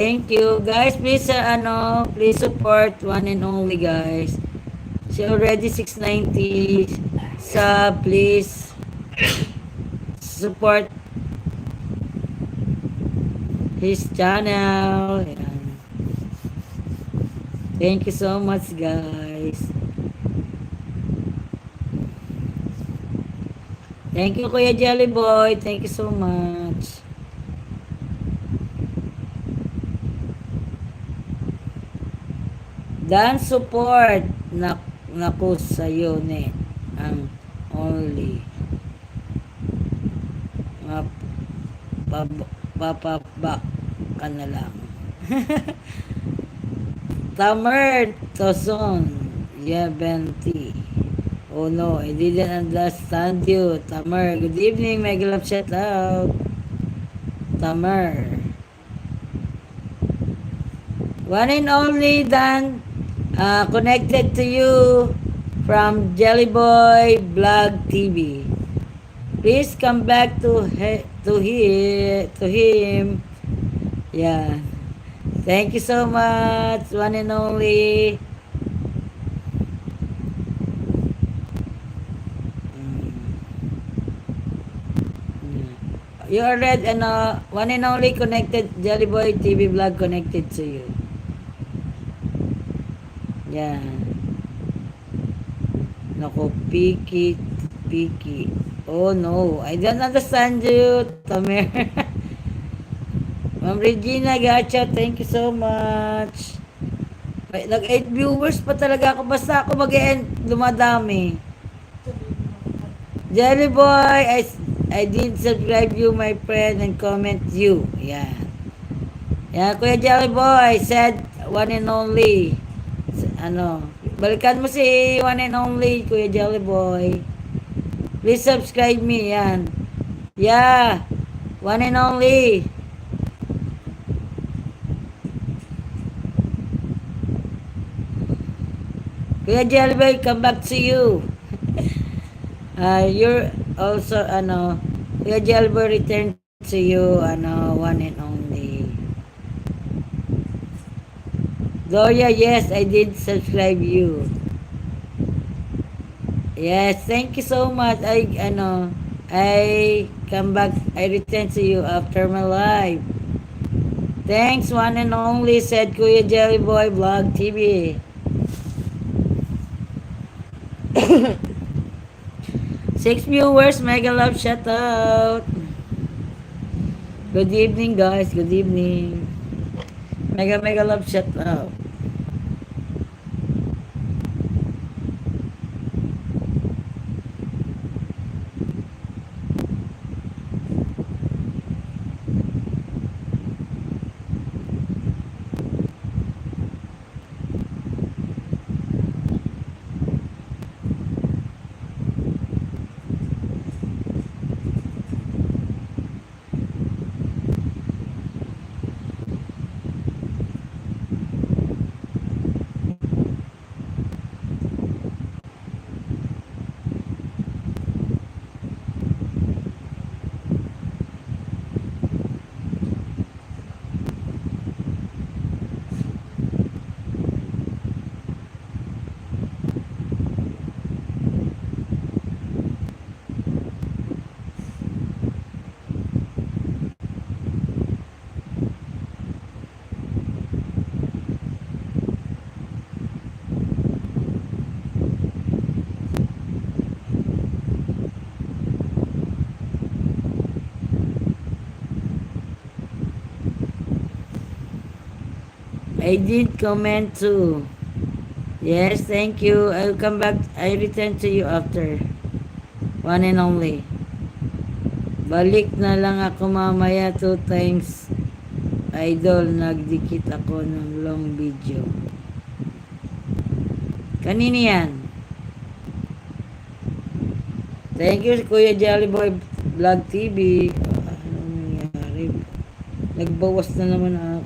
Thank you. Guys, please, please support one and only, guys. She already 690 sub, please support his channel. Ayan. Thank you so much, guys. Thank you, Kuya Jelly Boy. Thank you so much. Dan support na naku sa'yo, net. Ang only papabak ka na lang. Tamer Toson, yeah, Benti. Oh no, I didn't understand you. Tamer, good evening, mega love shout out. Tamer. One and only Dan, connected to you from Jellyboy Vlog TV. Please come back to him. Yeah. Thank you so much, one and only. You are red and one and only connected Jellyboy TV Vlog connected to you. Yeah. Nako, Piki. Oh no, I don't understand you, Tamer. Ma'am Regina Gacha, thank you so much. Nag-8 viewers pa talaga ako. Basta ako mag-end, dumadami. Jellyboy, I did subscribe you, my friend, and comment you. Yeah. Yeah, Kuya Jellyboy said one and only. Balikan mo si one and only, Kuya Jellyboy. Please subscribe me, yan. Yeah, one and only. Kuya Jellyboy, come back to you. You're also, Kuya Jellyboy return to you, one and only. Gloria, yes, I did subscribe you. Yes, thank you so much. I come back, I return to you after my life. Thanks, one and only, said Kuya Jellyboy Vlog TV. 6 viewers, mega love shout out. Good evening, guys. Good evening. Mega love shout out. I did comment too. Yes, thank you. I'll come back. I return to you after. One and only. Balik na lang ako mamaya 2 times. Idol, nagdikit ako ng long video. Kanino yan? Thank you, Kuya Jellyboy Vlog TV. Anong nangyari? Nagbawas na naman ako.